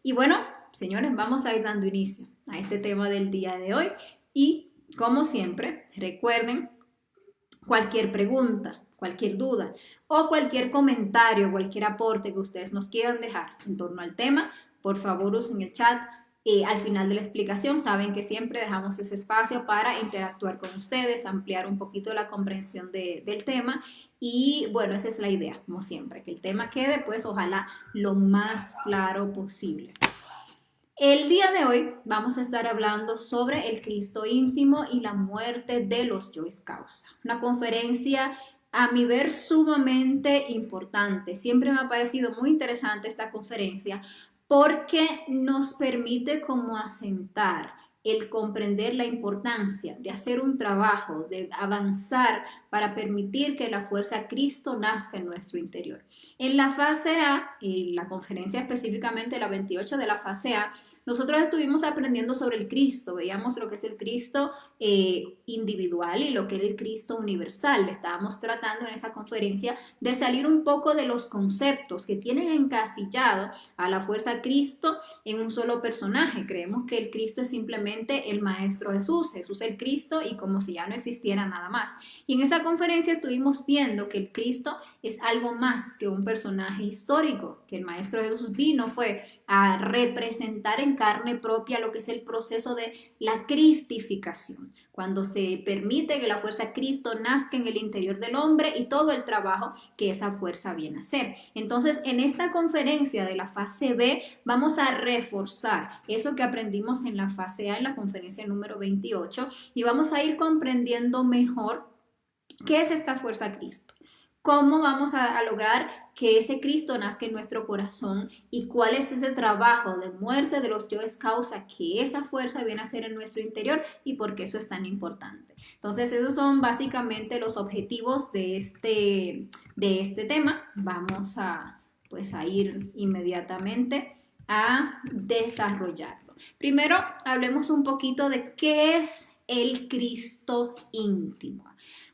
Y bueno, señores, vamos a ir dando inicio a este tema del día de hoy y como siempre, recuerden cualquier pregunta, cualquier duda o cualquier comentario, cualquier aporte que ustedes nos quieran dejar en torno al tema, por favor usen el chat. Al final de la explicación saben que siempre dejamos ese espacio para interactuar con ustedes, ampliar un poquito la comprensión del tema y bueno, esa es la idea, como siempre, que el tema quede pues ojalá lo más claro posible. El día de hoy vamos a estar hablando sobre el Cristo íntimo y la muerte de los yoes causa. Una conferencia a mi ver sumamente importante. Siempre me ha parecido muy interesante esta conferencia porque nos permite como asentar el comprender la importancia de hacer un trabajo, de avanzar para permitir que la fuerza Cristo nazca en nuestro interior. En la fase A, en la conferencia específicamente la 28 de la fase A, nosotros estuvimos aprendiendo sobre el Cristo, veíamos lo que es el Cristo individual y lo que es el Cristo universal. Estábamos tratando en esa conferencia de salir un poco de los conceptos que tienen encasillado a la fuerza Cristo en un solo personaje. Creemos que el Cristo es simplemente el Maestro Jesús, Jesús el Cristo y como si ya no existiera nada más. Y en esa conferencia estuvimos viendo que el Cristo es algo más que un personaje histórico, que el Maestro Jesús vino fue a representar en carne propia lo que es el proceso de la cristificación, cuando se permite que la fuerza Cristo nazca en el interior del hombre y todo el trabajo que esa fuerza viene a hacer. Entonces, en esta conferencia de la fase B vamos a reforzar eso que aprendimos en la fase A, en la conferencia número 28, y vamos a ir comprendiendo mejor qué es esta fuerza Cristo. ¿Cómo vamos a lograr que ese Cristo nazca en nuestro corazón y cuál es ese trabajo de muerte de los yoes causa que esa fuerza viene a hacer en nuestro interior y por qué eso es tan importante? Entonces, esos son básicamente los objetivos de este tema. Vamos pues, a ir inmediatamente a desarrollarlo. Primero, hablemos un poquito de qué es el Cristo íntimo.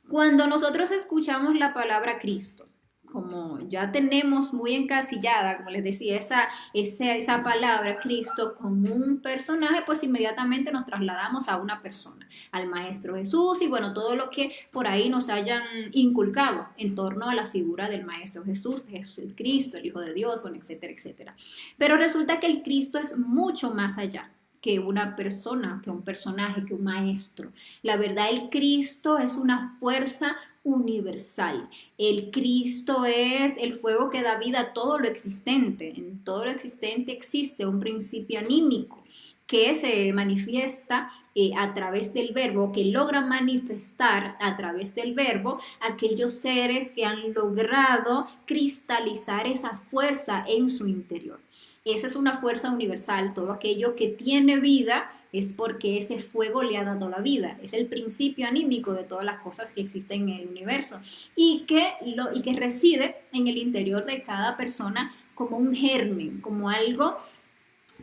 Cuando nosotros escuchamos la palabra Cristo, como ya tenemos muy encasillada, como les decía, esa palabra Cristo como un personaje, pues inmediatamente nos trasladamos a una persona, al Maestro Jesús y bueno, todo lo que por ahí nos hayan inculcado en torno a la figura del Maestro Jesús, de Jesús el Cristo, el Hijo de Dios, bueno, etcétera, etcétera. Pero resulta que el Cristo es mucho más allá que una persona, que un personaje, que un maestro. La verdad, el Cristo es una fuerza universal. El Cristo es el fuego que da vida a todo lo existente. En todo lo existente existe un principio anímico que se manifiesta a través del verbo, que logra manifestar a través del verbo aquellos seres que han logrado cristalizar esa fuerza en su interior. Esa es una fuerza universal, todo aquello que tiene vida es porque ese fuego le ha dado la vida, es el principio anímico de todas las cosas que existen en el universo y que reside en el interior de cada persona como un germen, como algo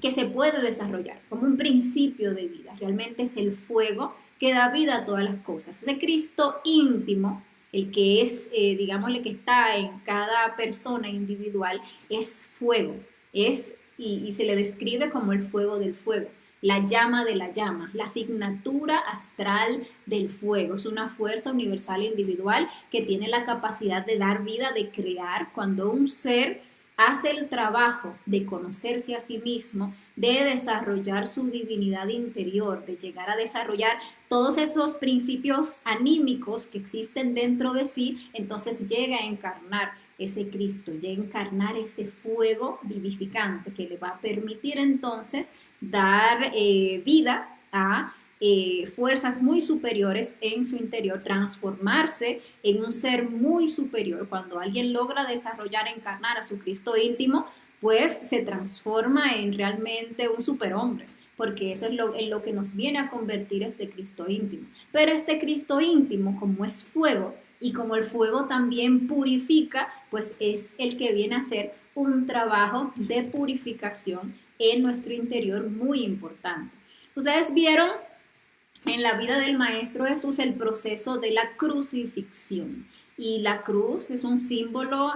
que se puede desarrollar, como un principio de vida. Realmente es el fuego que da vida a todas las cosas. Ese Cristo íntimo, el que es, digámosle, que está en cada persona individual, es fuego, y se le describe como el fuego del fuego, la llama de la llama, la asignatura astral del fuego. Es una fuerza universal e individual que tiene la capacidad de dar vida, de crear. Cuando un ser hace el trabajo de conocerse a sí mismo, de desarrollar su divinidad interior, de llegar a desarrollar todos esos principios anímicos que existen dentro de sí, entonces llega a encarnar ese Cristo, llega a encarnar ese fuego vivificante que le va a permitir entonces dar vida a fuerzas muy superiores en su interior, transformarse en un ser muy superior. Cuando alguien logra desarrollar, encarnar a su Cristo íntimo, pues se transforma en realmente un superhombre, porque eso es en lo que nos viene a convertir este Cristo íntimo. Pero este Cristo íntimo, como es fuego, y como el fuego también purifica, pues es el que viene a hacer un trabajo de purificación en nuestro interior muy importante. Ustedes vieron en la vida del Maestro Jesús el proceso de la crucifixión. Y la cruz es un símbolo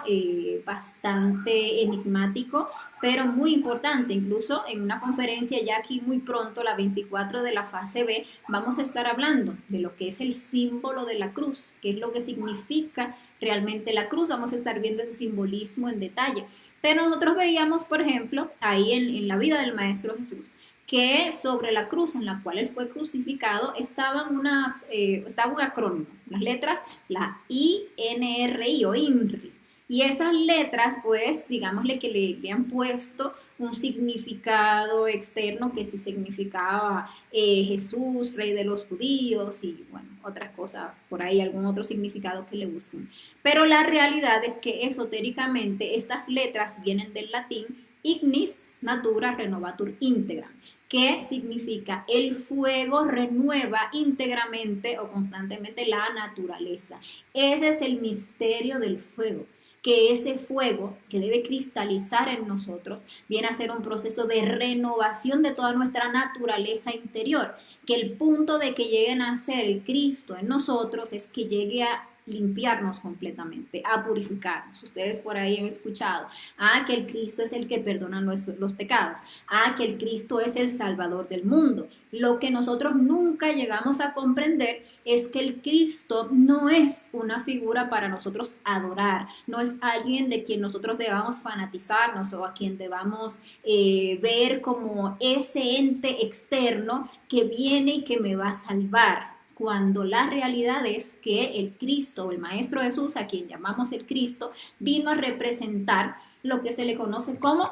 bastante enigmático pero muy importante. Incluso en una conferencia ya aquí muy pronto, la 24 de la fase B, vamos a estar hablando de lo que es el símbolo de la cruz, qué es lo que significa realmente la cruz. Vamos a estar viendo ese simbolismo en detalle. Pero nosotros veíamos, por ejemplo, ahí en la vida del Maestro Jesús, que sobre la cruz en la cual él fue crucificado estaba un acrónimo, las letras, la INRI o INRI. Y esas letras, pues, digámosle que le habían puesto un significado externo que sí significaba Jesús, rey de los judíos y, bueno, otras cosas por ahí, algún otro significado que le busquen. Pero la realidad es que esotéricamente estas letras vienen del latín ignis natura renovatur integram, que significa el fuego renueva íntegramente o constantemente la naturaleza. Ese es el misterio del fuego, que ese fuego que debe cristalizar en nosotros viene a ser un proceso de renovación de toda nuestra naturaleza interior, que el punto de que lleguen a ser el Cristo en nosotros es que llegue a limpiarnos completamente, a purificarnos. Ustedes por ahí han escuchado, que el Cristo es el que perdona los pecados, que el Cristo es el Salvador del mundo. Lo que nosotros nunca llegamos a comprender es que el Cristo no es una figura para nosotros adorar, no es alguien de quien nosotros debamos fanatizarnos o a quien debamos ver como ese ente externo que viene y que me va a salvar, cuando la realidad es que el Cristo o el Maestro Jesús, a quien llamamos el Cristo, vino a representar lo que se le conoce como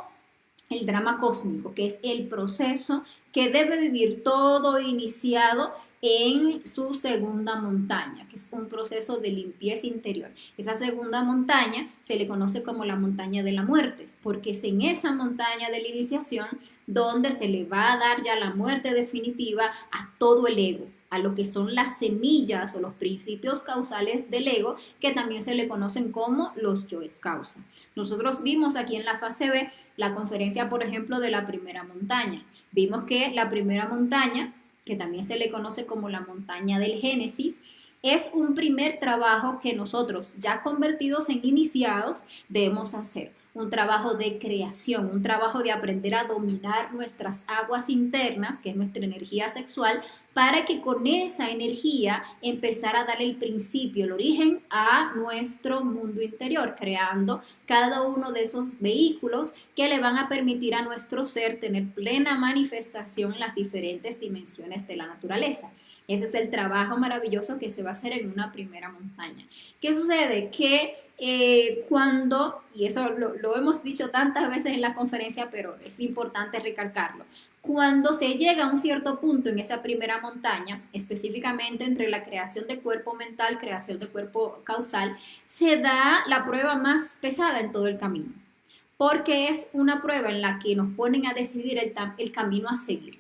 el drama cósmico, que es el proceso que debe vivir todo iniciado en su segunda montaña, que es un proceso de limpieza interior. Esa segunda montaña se le conoce como la montaña de la muerte, porque es en esa montaña de la iniciación donde se le va a dar ya la muerte definitiva a todo el ego, a lo que son las semillas o los principios causales del ego, que también se le conocen como los yoes causa. Nosotros vimos aquí en la fase B la conferencia, por ejemplo, de la primera montaña. Vimos que la primera montaña, que también se le conoce como la montaña del Génesis, es un primer trabajo que nosotros, ya convertidos en iniciados, debemos hacer. Un trabajo de creación, un trabajo de aprender a dominar nuestras aguas internas, que es nuestra energía sexual, para que con esa energía empezar a dar el principio, el origen a nuestro mundo interior, creando cada uno de esos vehículos que le van a permitir a nuestro ser tener plena manifestación en las diferentes dimensiones de la naturaleza. Ese es el trabajo maravilloso que se va a hacer en una primera montaña. ¿Qué sucede? Que cuando, y eso lo hemos dicho tantas veces en la conferencia, pero es importante recalcarlo, cuando se llega a un cierto punto en esa primera montaña, específicamente entre la creación de cuerpo mental, creación de cuerpo causal, se da la prueba más pesada en todo el camino, porque es una prueba en la que nos ponen a decidir el camino a seguir.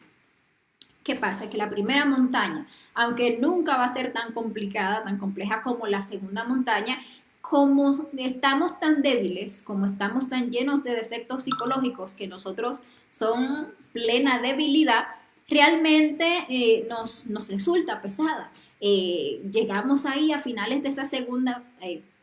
¿Qué pasa? Que la primera montaña, aunque nunca va a ser tan complicada, tan compleja como la segunda montaña, como estamos tan débiles, como estamos tan llenos de defectos psicológicos que nosotros son plena debilidad, realmente nos resulta pesada. Llegamos ahí a finales de esa segunda,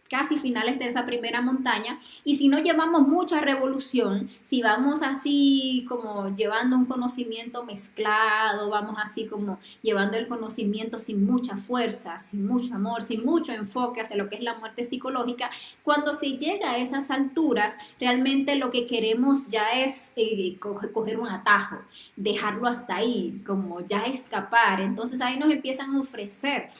casi finales de esa primera montaña, y si no llevamos mucha revolución, si vamos así como llevando un conocimiento mezclado, vamos así como llevando el conocimiento sin mucha fuerza, sin mucho amor, sin mucho enfoque hacia lo que es la muerte psicológica, cuando se llega a esas alturas, realmente lo que queremos ya es coger un atajo, dejarlo hasta ahí, como ya escapar. Entonces ahí nos empiezan a ofrecer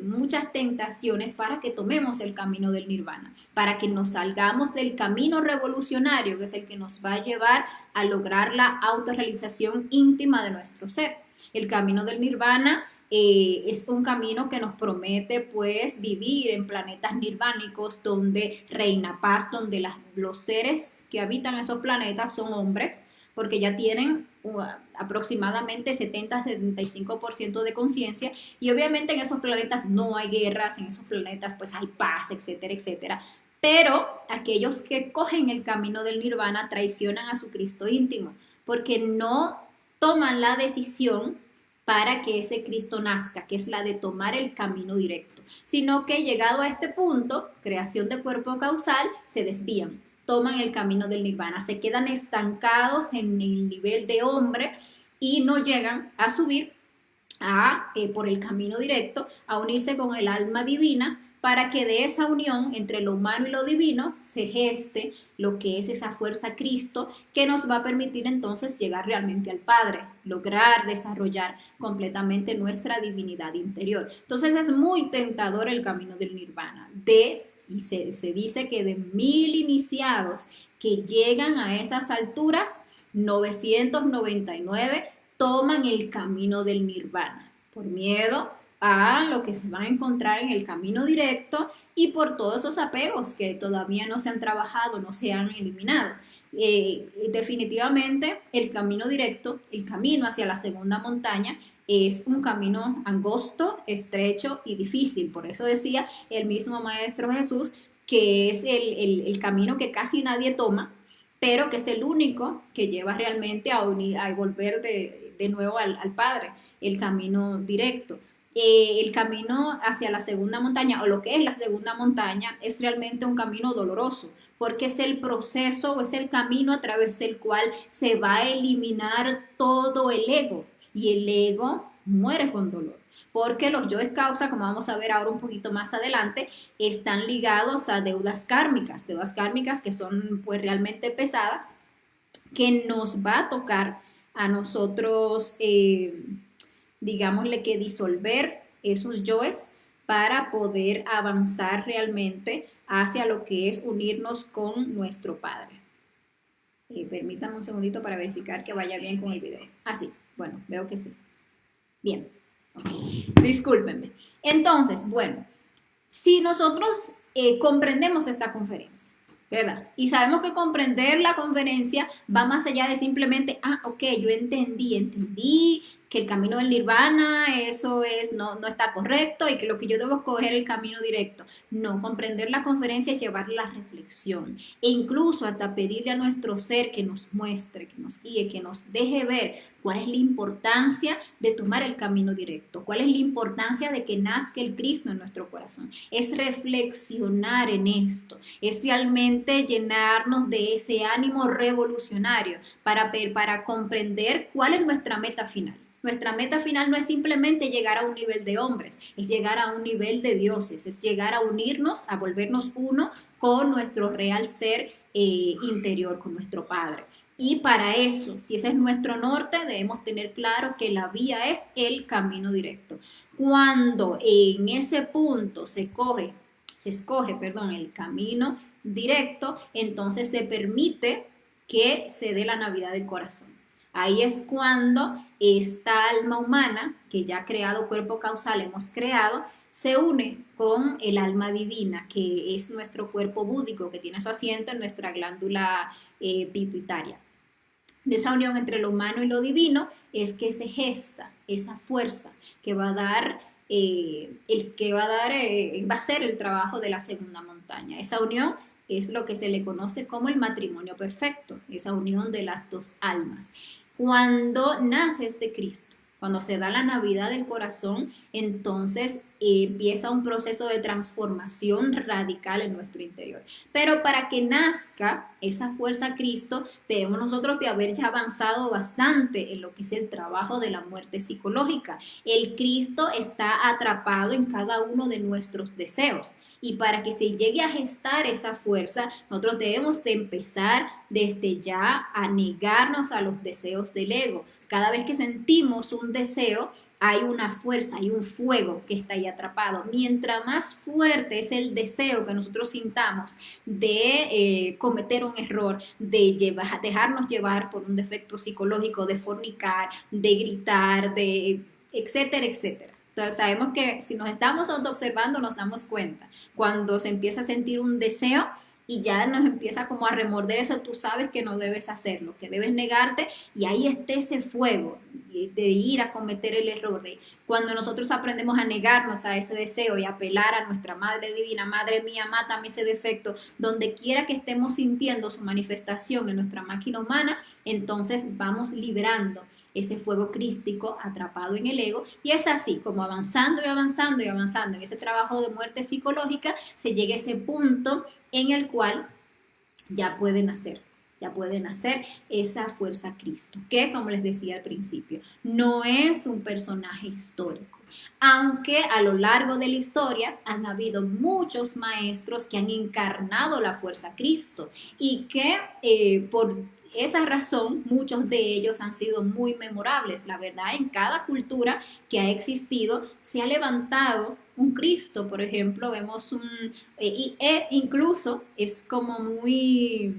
muchas tentaciones para que tomemos el camino del nirvana, para que nos salgamos del camino revolucionario, que es el que nos va a llevar a lograr la autorrealización íntima de nuestro ser. El camino del nirvana es un camino que nos promete pues vivir en planetas nirvánicos donde reina paz, donde los seres que habitan esos planetas son hombres, porque ya tienen aproximadamente 70-75% de conciencia, y obviamente en esos planetas no hay guerras, en esos planetas pues hay paz, etcétera, etcétera. Pero aquellos que cogen el camino del nirvana traicionan a su Cristo íntimo, porque no toman la decisión para que ese Cristo nazca, que es la de tomar el camino directo, sino que llegado a este punto, creación de cuerpo causal, se desvían. toman el camino del nirvana, se quedan estancados en el nivel de hombre y no llegan a subir por el camino directo, a unirse con el alma divina, para que de esa unión entre lo humano y lo divino se geste lo que es esa fuerza Cristo que nos va a permitir entonces llegar realmente al Padre, lograr desarrollar completamente nuestra divinidad interior. Entonces es muy tentador el camino del nirvana, y se dice que de 1000 iniciados que llegan a esas alturas, 999 toman el camino del nirvana por miedo a lo que se van a encontrar en el camino directo y por todos esos apegos que todavía no se han trabajado, no se han eliminado. Definitivamente el camino directo, el camino hacia la segunda montaña, es un camino angosto, estrecho y difícil. Por eso decía el mismo Maestro Jesús que es el camino que casi nadie toma, pero que es el único que lleva realmente a volver de nuevo al Padre, el camino directo. El camino hacia la segunda montaña, o lo que es la segunda montaña, es realmente un camino doloroso, porque es el proceso o es el camino a través del cual se va a eliminar todo el ego, y el ego muere con dolor, porque los yoes causa, como vamos a ver ahora un poquito más adelante, están ligados a deudas kármicas que son pues realmente pesadas, que nos va a tocar a nosotros, digámosle que disolver esos yoes para poder avanzar realmente hacia lo que es unirnos con nuestro Padre. Permítanme un segundito para verificar que vaya bien con el video. Sí, bueno, veo que sí. Bien, discúlpenme. Entonces, bueno, si nosotros comprendemos esta conferencia, ¿verdad? Y sabemos que comprender la conferencia va más allá de simplemente, ok, yo entendí que el camino del nirvana, eso no está correcto y que lo que yo debo escoger es el camino directo. No, comprender la conferencia es llevar la reflexión e incluso hasta pedirle a nuestro ser que nos muestre, que nos guíe, que nos deje ver cuál es la importancia de tomar el camino directo, cuál es la importancia de que nazca el Cristo en nuestro corazón. Es reflexionar en esto, es realmente llenarnos de ese ánimo revolucionario para comprender cuál es nuestra meta final. Nuestra meta final no es simplemente llegar a un nivel de hombres, es llegar a un nivel de dioses, es llegar a unirnos, a volvernos uno con nuestro real ser interior, con nuestro Padre. Y para eso, si ese es nuestro norte, debemos tener claro que la vía es el camino directo. Cuando en ese punto se escoge, el camino directo, entonces se permite que se dé la Navidad del corazón. Ahí es cuando esta alma humana, que ya ha creado cuerpo causal, hemos creado, se une con el alma divina, que es nuestro cuerpo búdico, que tiene su asiento en nuestra glándula pituitaria. De esa unión entre lo humano y lo divino es que se gesta esa fuerza que va a ser el trabajo de la segunda montaña. Esa unión es lo que se le conoce como el matrimonio perfecto, esa unión de las dos almas. Cuando nace este Cristo, cuando se da la Navidad del corazón, entonces empieza un proceso de transformación radical en nuestro interior. Pero para que nazca esa fuerza Cristo, debemos nosotros de haber ya avanzado bastante en lo que es el trabajo de la muerte psicológica. El Cristo está atrapado en cada uno de nuestros deseos. Y para que se llegue a gestar esa fuerza, nosotros debemos de empezar desde ya a negarnos a los deseos del ego. Cada vez que sentimos un deseo, hay una fuerza, hay un fuego que está ahí atrapado. Mientras más fuerte es el deseo que nosotros sintamos de cometer un error, de dejarnos llevar por un defecto psicológico, de fornicar, de gritar, de etcétera, etcétera. Entonces sabemos que si nos estamos autoobservando nos damos cuenta. Cuando se empieza a sentir un deseo y ya nos empieza como a remorder eso, tú sabes que no debes hacerlo, que debes negarte, y ahí está ese fuego de ir a cometer el error. Cuando nosotros aprendemos a negarnos a ese deseo y apelar a nuestra Madre Divina, Madre mía, mátame ese defecto, donde quiera que estemos sintiendo su manifestación en nuestra máquina humana, entonces vamos liberando ese fuego crístico atrapado en el ego, y es así como avanzando y avanzando y avanzando en ese trabajo de muerte psicológica, se llega a ese punto en el cual ya puede nacer esa fuerza Cristo, que como les decía al principio, no es un personaje histórico, aunque a lo largo de la historia han habido muchos maestros que han encarnado la fuerza Cristo y que por esa razón muchos de ellos han sido muy memorables. La verdad, en cada cultura que ha existido se ha levantado un Cristo, por ejemplo, vemos incluso es como muy,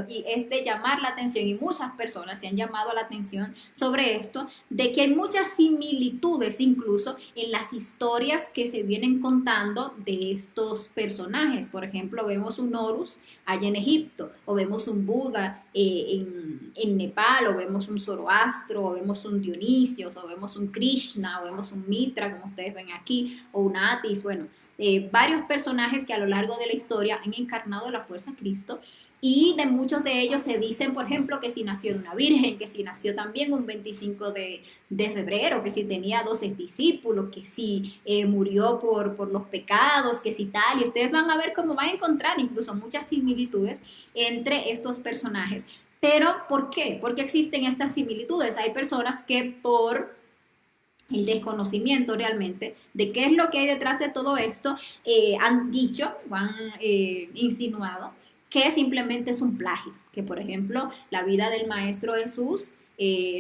y es de llamar la atención, y muchas personas se han llamado la atención sobre esto, de que hay muchas similitudes incluso en las historias que se vienen contando de estos personajes. Por ejemplo, vemos un Horus allá en Egipto, o vemos un Buda en Nepal, o vemos un Zoroastro, o vemos un Dionisio, o vemos un Krishna, o vemos un Mitra, como ustedes ven aquí, o un Atis, bueno, varios personajes que a lo largo de la historia han encarnado la fuerza Cristo, y de muchos de ellos se dicen, por ejemplo, que si nació de una virgen, que si nació también un 25 de febrero, que si tenía 12 discípulos, que si murió por los pecados, que si tal, y ustedes van a ver cómo van a encontrar incluso muchas similitudes entre estos personajes. Pero, ¿por qué? ¿Por qué existen estas similitudes? Hay personas que por el desconocimiento realmente de qué es lo que hay detrás de todo esto, han dicho o han insinuado que simplemente es un plagio, que por ejemplo la vida del Maestro Jesús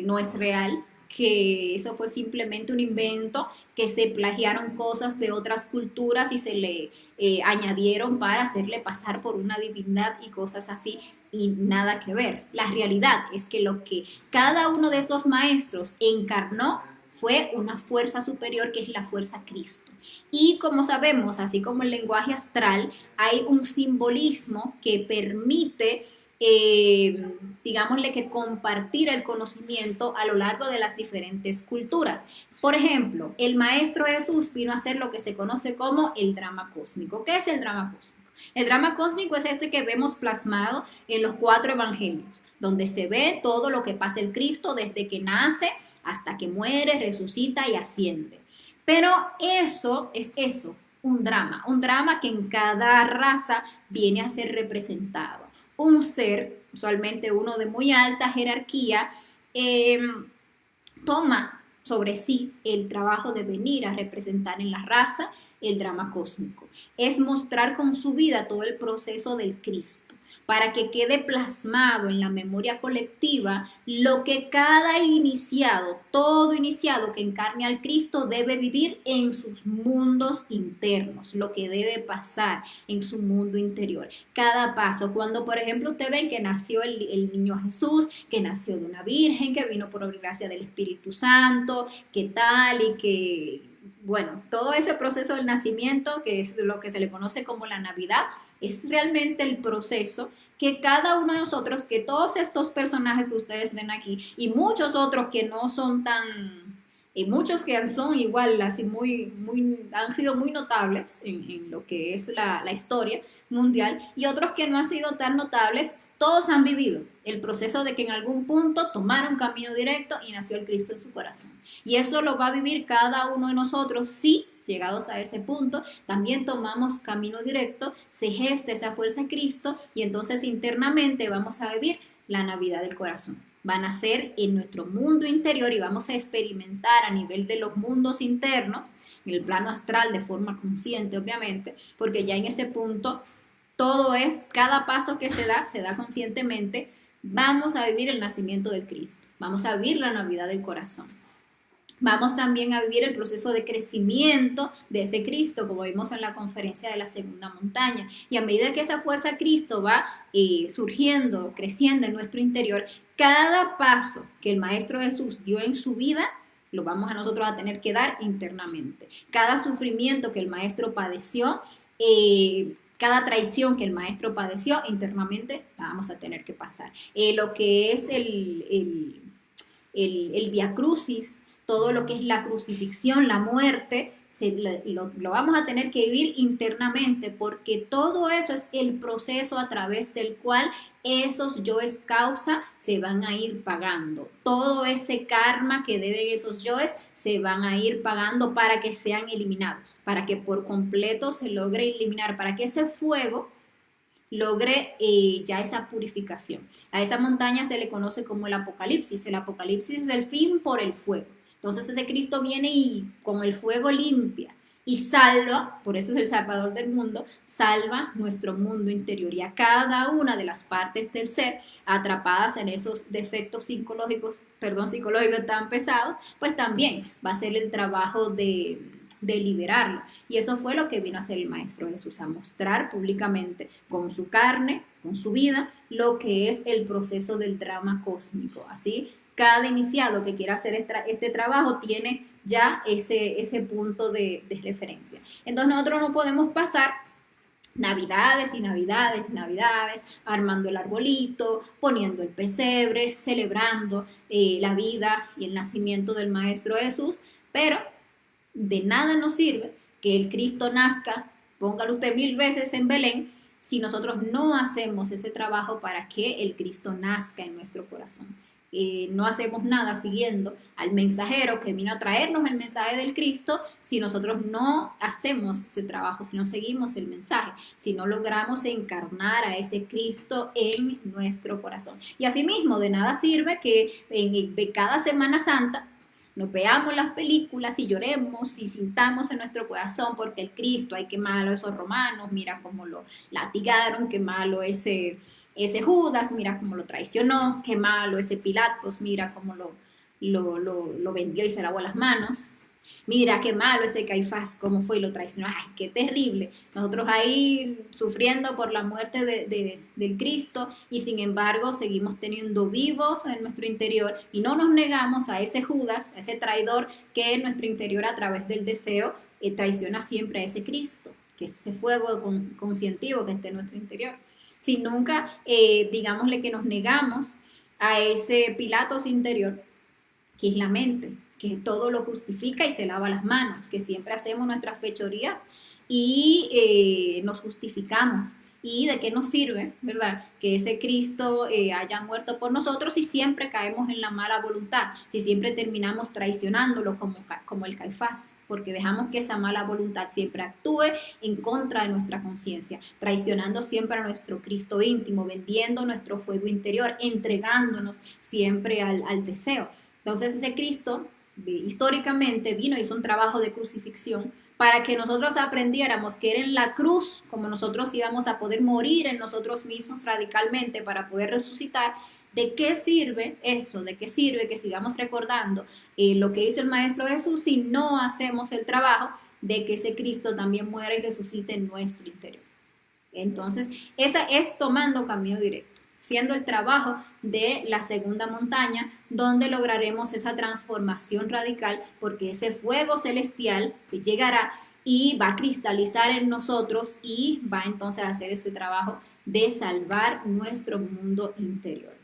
no es real, que eso fue simplemente un invento, que se plagiaron cosas de otras culturas y se le añadieron para hacerle pasar por una divinidad y cosas así, y nada que ver. La realidad es que lo que cada uno de estos maestros encarnó fue una fuerza superior, que es la fuerza Cristo. Y como sabemos, así como el lenguaje astral, hay un simbolismo que permite, digámosle que compartir el conocimiento a lo largo de las diferentes culturas. Por ejemplo, el Maestro Jesús vino a hacer lo que se conoce como el drama cósmico. ¿Qué es el drama cósmico? El drama cósmico es ese que vemos plasmado en los 4 evangelios, donde se ve todo lo que pasa el Cristo desde que nace hasta que muere, resucita y asciende. Pero eso es eso, un drama que en cada raza viene a ser representado. Un ser, usualmente uno de muy alta jerarquía, toma sobre sí el trabajo de venir a representar en la raza el drama cósmico. Es mostrar con su vida todo el proceso del Cristo, para que quede plasmado en la memoria colectiva lo que cada iniciado, todo iniciado que encarne al Cristo debe vivir en sus mundos internos, lo que debe pasar en su mundo interior. Cada paso, cuando por ejemplo ustedes ven que nació el niño Jesús, que nació de una virgen, que vino por gracia del Espíritu Santo, que tal y que, bueno, todo ese proceso del nacimiento, que es lo que se le conoce como la Navidad, es realmente el proceso que cada uno de nosotros, que todos estos personajes que ustedes ven aquí y muchos otros que no son tan, y muchos que son igual, así han sido muy notables en lo que es la historia mundial, y otros que no han sido tan notables, todos han vivido el proceso de que en algún punto tomaron camino directo y nació el Cristo en su corazón. Y eso lo va a vivir cada uno de nosotros si, llegados a ese punto, también tomamos camino directo, se gesta esa fuerza de Cristo, y entonces internamente vamos a vivir la Navidad del corazón. Van a ser en nuestro mundo interior y vamos a experimentar a nivel de los mundos internos, en el plano astral de forma consciente, obviamente, porque ya en ese punto todo es, cada paso que se da conscientemente. Vamos a vivir el nacimiento del Cristo, vamos a vivir la Navidad del corazón. Vamos también a vivir el proceso de crecimiento de ese Cristo, como vimos en la conferencia de la segunda montaña. Y a medida que esa fuerza Cristo va surgiendo, creciendo en nuestro interior, cada paso que el Maestro Jesús dio en su vida, lo vamos a nosotros a tener que dar internamente. Cada sufrimiento que el Maestro padeció, cada traición que el Maestro padeció, internamente la vamos a tener que pasar. Lo que es el Via Crucis, todo lo que es la crucifixión, la muerte, lo vamos a tener que vivir internamente, porque todo eso es el proceso a través del cual esos yoes causa se van a ir pagando. Todo ese karma que deben esos yoes se van a ir pagando para que sean eliminados, para que por completo se logre eliminar, para que ese fuego logre ya esa purificación. A esa montaña se le conoce como el Apocalipsis. El Apocalipsis es el fin por el fuego. Entonces ese Cristo viene y con el fuego limpia y salva, por eso es el Salvador del mundo, salva nuestro mundo interior y a cada una de las partes del ser atrapadas en esos defectos psicológicos tan pesados, pues también va a ser el trabajo de liberarlo. Y eso fue lo que vino a hacer el Maestro Jesús, a mostrar públicamente con su carne, con su vida, lo que es el proceso del drama cósmico. Así, cada iniciado que quiera hacer este trabajo tiene ya ese punto de referencia. Entonces nosotros no podemos pasar navidades y navidades y navidades, armando el arbolito, poniendo el pesebre, celebrando la vida y el nacimiento del Maestro Jesús, pero de nada nos sirve que el Cristo nazca, póngalo usted 1000 veces en Belén, si nosotros no hacemos ese trabajo para que el Cristo nazca en nuestro corazón. No hacemos nada siguiendo al mensajero que vino a traernos el mensaje del Cristo si nosotros no hacemos ese trabajo, si no seguimos el mensaje, si no logramos encarnar a ese Cristo en nuestro corazón. Y asimismo, de nada sirve que en cada Semana Santa nos veamos las películas y lloremos y sintamos en nuestro corazón porque el Cristo, ay, qué malo esos romanos, mira cómo lo latigaron, qué malo ese Judas, mira cómo lo traicionó, qué malo ese Pilatos, mira cómo lo vendió y se lavó las manos. Mira qué malo ese Caifás, cómo fue y lo traicionó. Ay, qué terrible. Nosotros ahí sufriendo por la muerte del Cristo y sin embargo seguimos teniendo vivos en nuestro interior y no nos negamos a ese Judas, a ese traidor que en nuestro interior a través del deseo traiciona siempre a ese Cristo, que es ese fuego conscientivo que está en nuestro interior. Si nunca, digámosle que nos negamos a ese Pilatos interior, que es la mente, que todo lo justifica y se lava las manos, que siempre hacemos nuestras fechorías y nos justificamos. ¿Y de qué nos sirve, verdad? Que ese Cristo haya muerto por nosotros si siempre caemos en la mala voluntad, si siempre terminamos traicionándolo como el Caifás, porque dejamos que esa mala voluntad siempre actúe en contra de nuestra conciencia, traicionando siempre a nuestro Cristo íntimo, vendiendo nuestro fuego interior, entregándonos siempre al deseo. Entonces ese Cristo históricamente vino y hizo un trabajo de crucifixión para que nosotros aprendiéramos que era en la cruz como nosotros íbamos a poder morir en nosotros mismos radicalmente para poder resucitar. ¿De qué sirve eso? ¿De qué sirve que sigamos recordando lo que hizo el Maestro Jesús si no hacemos el trabajo de que ese Cristo también muera y resucite en nuestro interior? Entonces, esa es tomando camino directo, siendo el trabajo de la segunda montaña, donde lograremos esa transformación radical, porque ese fuego celestial que llegará y va a cristalizar en nosotros y va entonces a hacer ese trabajo de salvar nuestro mundo interior.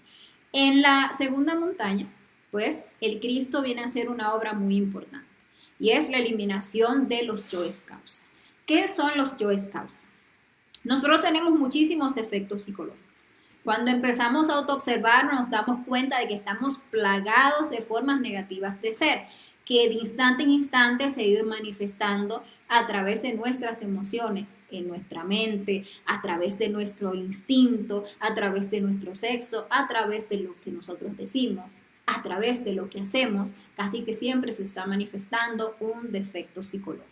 En la segunda montaña, pues el Cristo viene a hacer una obra muy importante y es la eliminación de los yoes causa. ¿Qué son los yoes causa? Nosotros tenemos muchísimos defectos psicológicos. Cuando empezamos a autoobservar nos damos cuenta de que estamos plagados de formas negativas de ser, que de instante en instante se viven manifestando a través de nuestras emociones, en nuestra mente, a través de nuestro instinto, a través de nuestro sexo, a través de lo que nosotros decimos, a través de lo que hacemos, casi que siempre se está manifestando un defecto psicológico.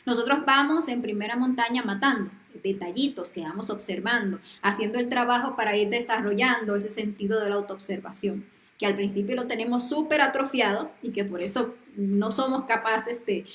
Nosotros vamos en primera montaña matando detallitos que vamos observando, haciendo el trabajo para ir desarrollando ese sentido de la autoobservación, que al principio lo tenemos súper atrofiado y que por eso no somos capaces de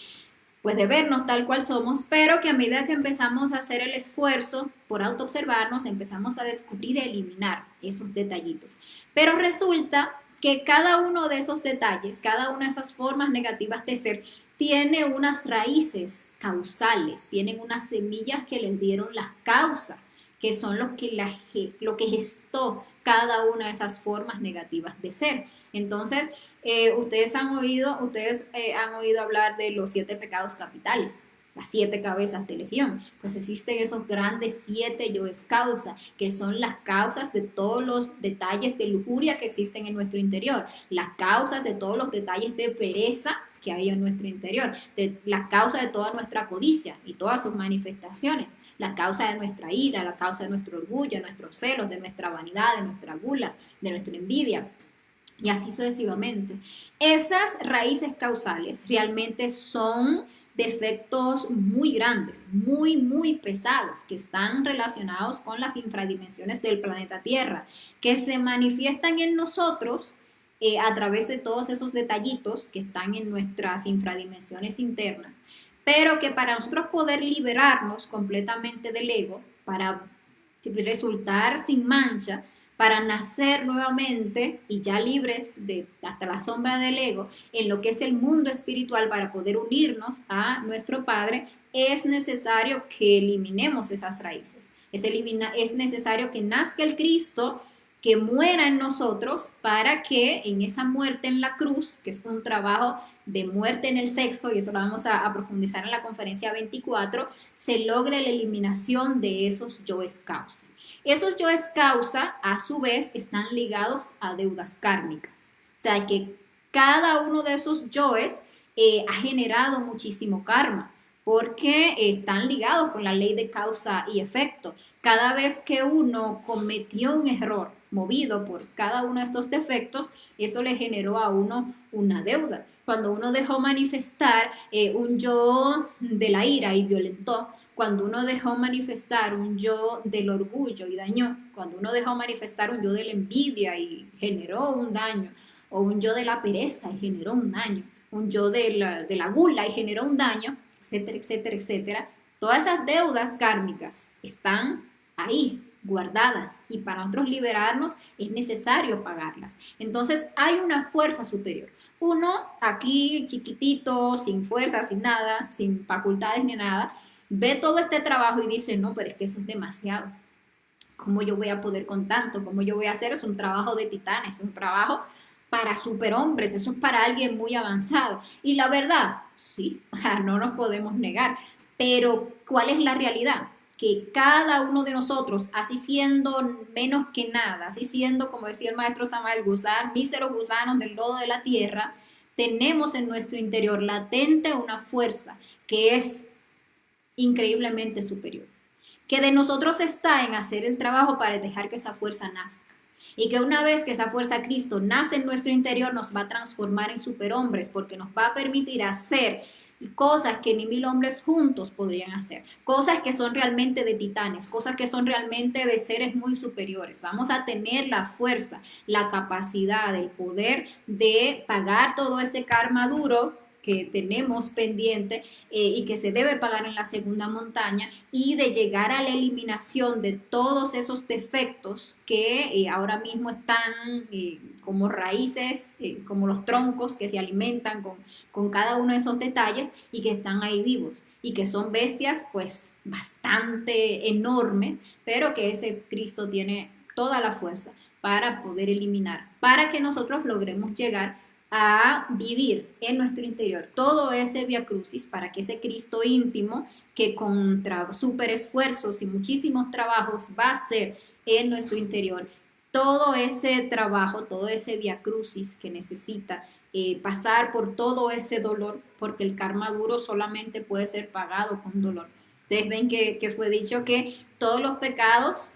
vernos tal cual somos, pero que a medida que empezamos a hacer el esfuerzo por autoobservarnos, empezamos a descubrir y eliminar esos detallitos. Pero resulta que cada uno de esos detalles, cada una de esas formas negativas de ser, tiene unas raíces causales, tienen unas semillas que les dieron las causas, que son lo que gestó cada una de esas formas negativas de ser. Entonces, ustedes han oído hablar de los 7 pecados capitales, las 7 cabezas de legión. Pues existen esos grandes 7 yoes causa, que son las causas de todos los detalles de lujuria que existen en nuestro interior, las causas de todos los detalles de pereza que hay en nuestro interior, de la causa de toda nuestra codicia y todas sus manifestaciones, la causa de nuestra ira, la causa de nuestro orgullo, de nuestros celos, de nuestra vanidad, de nuestra gula, de nuestra envidia, y así sucesivamente. Esas raíces causales realmente son defectos muy grandes, muy, muy pesados, que están relacionados con las infradimensiones del planeta Tierra, que se manifiestan en nosotros a través de todos esos detallitos que están en nuestras infradimensiones internas, pero que para nosotros poder liberarnos completamente del ego, para resultar sin mancha, para nacer nuevamente y ya libres de hasta la sombra del ego en lo que es el mundo espiritual, para poder unirnos a nuestro Padre, es necesario que eliminemos esas raíces. Es necesario que nazca el Cristo, que muera en nosotros, para que en esa muerte en la cruz, que es un trabajo de muerte en el sexo, y eso lo vamos a profundizar en la conferencia 24, se logre la eliminación de esos yoes causa. Esos yoes causa, a su vez, están ligados a deudas kármicas. O sea, que cada uno de esos yoes ha generado muchísimo karma, porque están ligados con la ley de causa y efecto. Cada vez que uno cometió un error movido por cada uno de estos defectos, eso le generó a uno una deuda. Cuando uno dejó manifestar un yo de la ira y violentó, cuando uno dejó manifestar un yo del orgullo y dañó, cuando uno dejó manifestar un yo de la envidia y generó un daño, o un yo de la pereza y generó un daño, un yo de la gula y generó un daño, etcétera, etcétera, etcétera, todas esas deudas kármicas están ahí guardadas, y para nosotros liberarnos es necesario pagarlas. Entonces hay una fuerza superior. Uno aquí chiquitito, sin fuerza, sin nada, sin facultades ni nada, ve todo este trabajo y dice, no, pero es que eso es demasiado. ¿Cómo yo voy a poder con tanto? ¿Cómo yo voy a hacer? Es un trabajo de titanes, es un trabajo para superhombres, eso es para alguien muy avanzado. Y la verdad, sí, o sea, no nos podemos negar. Pero, ¿cuál es la realidad? Que cada uno de nosotros, así siendo menos que nada, así siendo, como decía el maestro Samael, míseros gusanos del lodo de la tierra, tenemos en nuestro interior latente una fuerza que es increíblemente superior, que de nosotros está en hacer el trabajo para dejar que esa fuerza nazca, y que una vez que esa fuerza Cristo nace en nuestro interior, nos va a transformar en superhombres, porque nos va a permitir hacer cosas que ni 1000 hombres juntos podrían hacer, cosas que son realmente de titanes, cosas que son realmente de seres muy superiores. Vamos a tener la fuerza, la capacidad, el poder de pagar todo ese karma duro que tenemos pendiente y que se debe pagar en la segunda montaña, y de llegar a la eliminación de todos esos defectos que ahora mismo están como raíces, como los troncos que se alimentan con cada uno de esos detalles, y que están ahí vivos y que son bestias pues bastante enormes, pero que ese Cristo tiene toda la fuerza para poder eliminar, para que nosotros logremos llegar a vivir en nuestro interior todo ese vía crucis, para que ese Cristo íntimo, que con super esfuerzos y muchísimos trabajos va a ser en nuestro interior, todo ese trabajo, todo ese vía crucis que necesita pasar por todo ese dolor, porque el karma duro solamente puede ser pagado con dolor. Ustedes ven que fue dicho que todos los pecados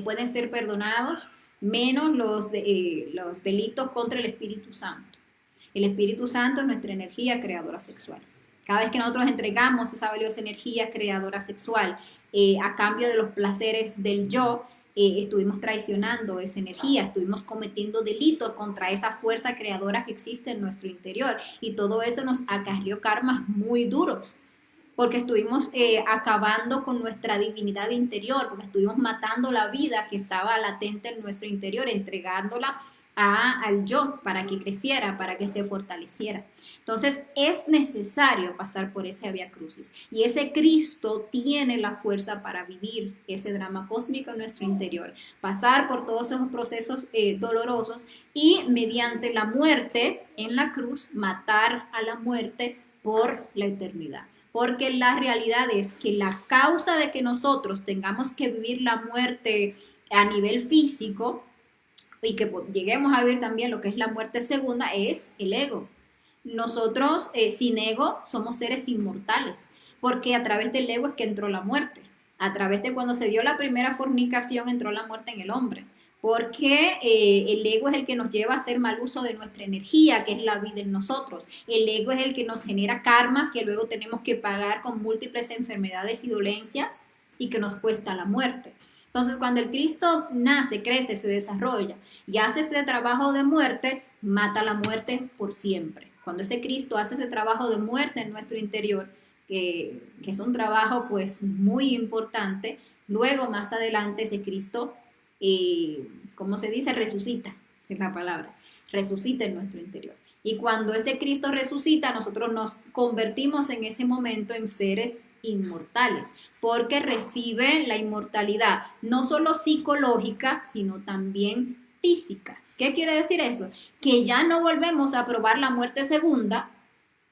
pueden ser perdonados, menos los delitos contra el Espíritu Santo. El Espíritu Santo es nuestra energía creadora sexual. Cada vez que nosotros entregamos esa valiosa energía creadora sexual a cambio de los placeres del yo, estuvimos traicionando esa energía, estuvimos cometiendo delitos contra esa fuerza creadora que existe en nuestro interior, y todo eso nos acarrió karmas muy duros, porque estuvimos acabando con nuestra divinidad interior, porque estuvimos matando la vida que estaba latente en nuestro interior, entregándola al yo para que creciera, para que se fortaleciera. Entonces es necesario pasar por ese vía crucis, y ese Cristo tiene la fuerza para vivir ese drama cósmico en nuestro interior, pasar por todos esos procesos dolorosos, y mediante la muerte en la cruz matar a la muerte por la eternidad. Porque la realidad es que la causa de que nosotros tengamos que vivir la muerte a nivel físico, y que lleguemos a vivir también lo que es la muerte segunda, es el ego. nosotros sin ego somos seres inmortales, porque a través del ego es que entró la muerte. A través de cuando se dio la primera fornicación entró la muerte en el hombre, porque el ego es el que nos lleva a hacer mal uso de nuestra energía, que es la vida en nosotros. El ego es el que nos genera karmas que luego tenemos que pagar con múltiples enfermedades y dolencias y que nos cuesta la muerte. Entonces, cuando el Cristo nace, crece, se desarrolla y hace ese trabajo de muerte, mata la muerte por siempre. Cuando ese Cristo hace ese trabajo de muerte en nuestro interior, que es un trabajo pues muy importante, luego más adelante ese Cristo, ¿cómo se dice? Resucita, esa es la palabra, resucita en nuestro interior. Y cuando ese Cristo resucita, nosotros nos convertimos en ese momento en seres inmortales, porque recibe la inmortalidad, no solo psicológica, sino también física. ¿Qué quiere decir eso? Que ya no volvemos a probar la muerte segunda,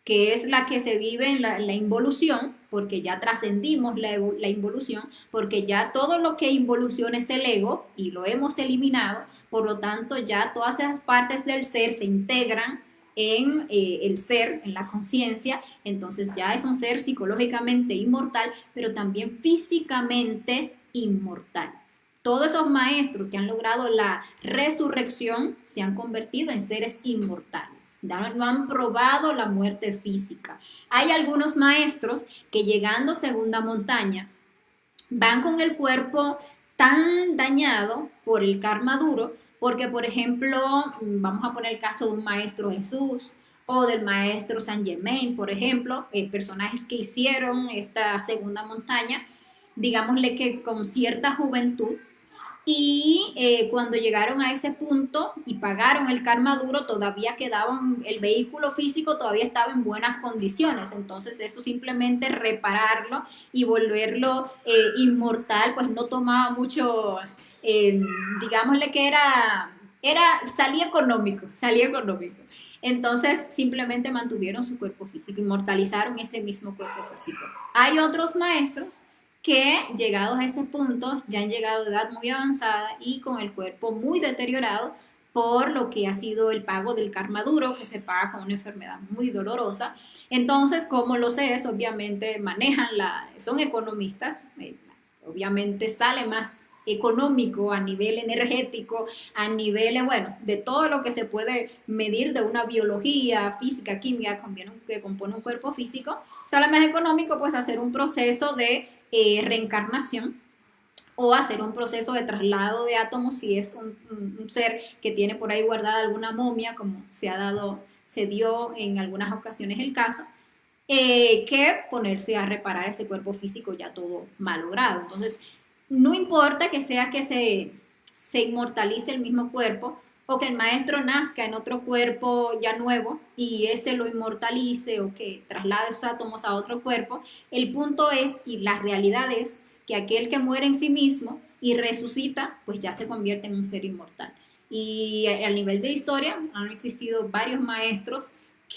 que es la que se vive en la involución, porque ya trascendimos la involución, porque ya todo lo que involuciona es el ego y lo hemos eliminado, por lo tanto ya todas esas partes del ser se integran en el ser, en la conciencia, entonces ya es un ser psicológicamente inmortal, pero también físicamente inmortal. Todos esos maestros que han logrado la resurrección se han convertido en seres inmortales. No han probado la muerte física. Hay algunos maestros que llegando a segunda montaña van con el cuerpo tan dañado por el karma duro, porque por ejemplo, vamos a poner el caso de un maestro Jesús o del maestro Saint Germain, por ejemplo, personajes que hicieron esta segunda montaña, digámosle que con cierta juventud, y cuando llegaron a ese punto y pagaron el karma duro, todavía quedaban, el vehículo físico todavía estaba en buenas condiciones. Entonces eso simplemente repararlo y volverlo inmortal, pues no tomaba mucho, digámosle que salía económico, salía económico. Entonces simplemente mantuvieron su cuerpo físico, inmortalizaron ese mismo cuerpo físico. Hay otros maestros que llegados a ese punto ya han llegado a edad muy avanzada y con el cuerpo muy deteriorado por lo que ha sido el pago del karma duro, que se paga con una enfermedad muy dolorosa. Entonces, como los seres obviamente son economistas, obviamente sale más económico a nivel energético, a nivel, bueno, de todo lo que se puede medir de una biología, física, química, que compone un cuerpo físico, sale más económico pues hacer un proceso de reencarnación o hacer un proceso de traslado de átomos si es un ser que tiene por ahí guardada alguna momia, como se dio en algunas ocasiones el caso, que ponerse a reparar ese cuerpo físico ya todo malogrado. Entonces, no importa que sea que se inmortalice el mismo cuerpo o que el maestro nazca en otro cuerpo ya nuevo y ese lo inmortalice o que traslade esos átomos a otro cuerpo, el punto es y la realidad es que aquel que muere en sí mismo y resucita, pues ya se convierte en un ser inmortal. Y a nivel de historia han existido varios maestros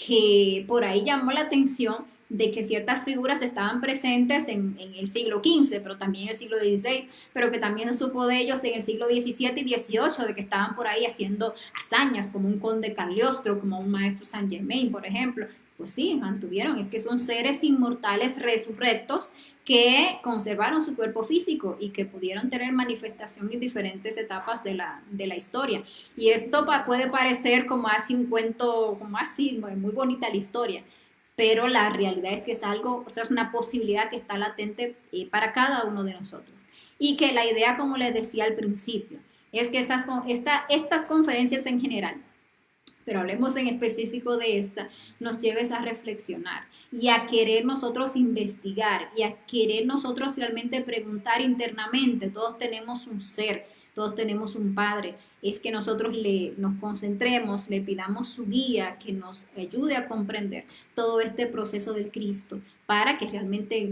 que por ahí llamó la atención de que ciertas figuras estaban presentes en el siglo XV, pero también en el siglo XVI, pero que también supo de ellos en el siglo XVII y XVIII, de que estaban por ahí haciendo hazañas, como un conde Cagliostro, como un maestro Saint Germain, por ejemplo. Pues sí, mantuvieron, es que son seres inmortales resurrectos que conservaron su cuerpo físico y que pudieron tener manifestación en diferentes etapas de la historia. Y esto puede parecer como así un cuento, como así, muy bonita la historia, pero la realidad es que es algo, o sea, es una posibilidad que está latente para cada uno de nosotros. Y que la idea, como les decía al principio, es que estas conferencias en general, pero hablemos en específico de esta, nos lleves a reflexionar y a querer nosotros investigar y a querer nosotros realmente preguntar internamente. Todos tenemos un ser, todos tenemos un padre. Es que nosotros nos concentremos, le pidamos su guía, que nos ayude a comprender todo este proceso del Cristo para que realmente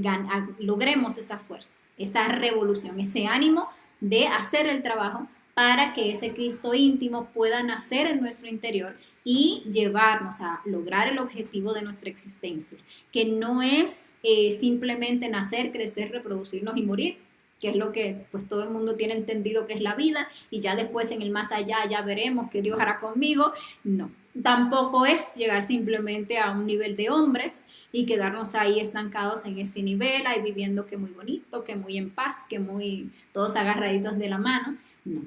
logremos esa fuerza, esa revolución, ese ánimo de hacer el trabajo para que ese Cristo íntimo pueda nacer en nuestro interior y llevarnos a lograr el objetivo de nuestra existencia, que no es simplemente nacer, crecer, reproducirnos y morir, que es lo que pues todo el mundo tiene entendido que es la vida, y ya después en el más allá ya veremos qué Dios hará conmigo. No, tampoco es llegar simplemente a un nivel de hombres y quedarnos ahí estancados en ese nivel, ahí viviendo que muy bonito, que muy en paz, que muy todos agarraditos de la mano. No,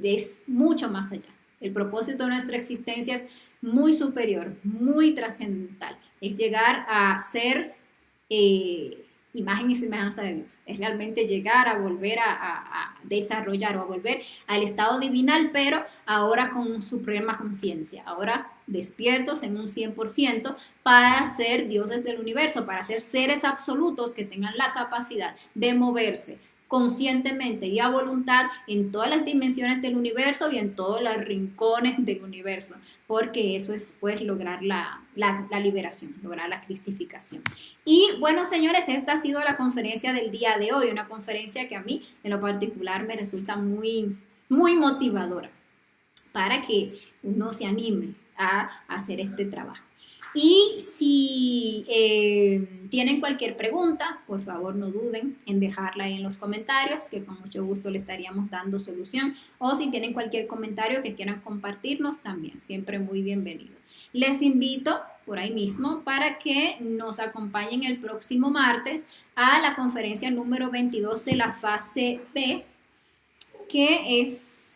es mucho más allá. El propósito de nuestra existencia es muy superior, muy trascendental. Es llegar a ser imagen y semejanza de Dios. Es realmente llegar a volver a desarrollar o a volver al estado divinal, pero ahora con suprema conciencia, ahora despiertos en un 100% para ser dioses del universo, para ser seres absolutos que tengan la capacidad de moverse conscientemente y a voluntad en todas las dimensiones del universo y en todos los rincones del universo, porque eso es pues lograr la liberación, lograr la cristificación. Y bueno, señores, esta ha sido la conferencia del día de hoy, una conferencia que a mí en lo particular me resulta muy, muy motivadora para que uno se anime a hacer este trabajo. Y si tienen cualquier pregunta, por favor no duden en dejarla ahí en los comentarios, que con mucho gusto le estaríamos dando solución. O si tienen cualquier comentario que quieran compartirnos, también, siempre muy bienvenido. Les invito por ahí mismo para que nos acompañen el próximo martes a la conferencia número 22 de la fase B, que es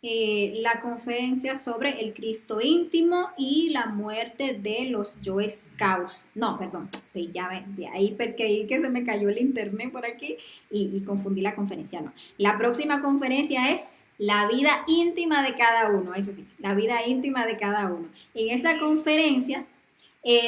la conferencia sobre el Cristo íntimo y la muerte de los Joe Scouts. No, perdón, ya de ahí creí que se me cayó el internet por aquí y confundí la conferencia. No, la próxima conferencia es la vida íntima de cada uno, es decir, la vida íntima de cada uno. En esa conferencia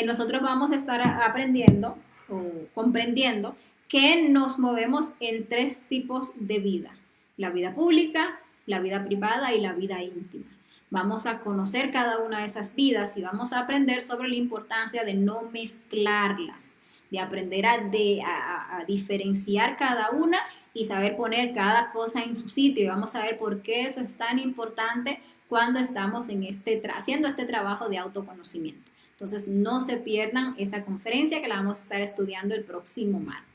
nosotros vamos a estar aprendiendo o comprendiendo que nos movemos en 3 tipos de vida: la vida pública, la vida privada y la vida íntima. Vamos a conocer cada una de esas vidas y vamos a aprender sobre la importancia de no mezclarlas, de aprender a diferenciar cada una y saber poner cada cosa en su sitio. Y vamos a ver por qué eso es tan importante cuando estamos haciendo este trabajo de autoconocimiento. Entonces, no se pierdan esa conferencia que la vamos a estar estudiando el próximo martes.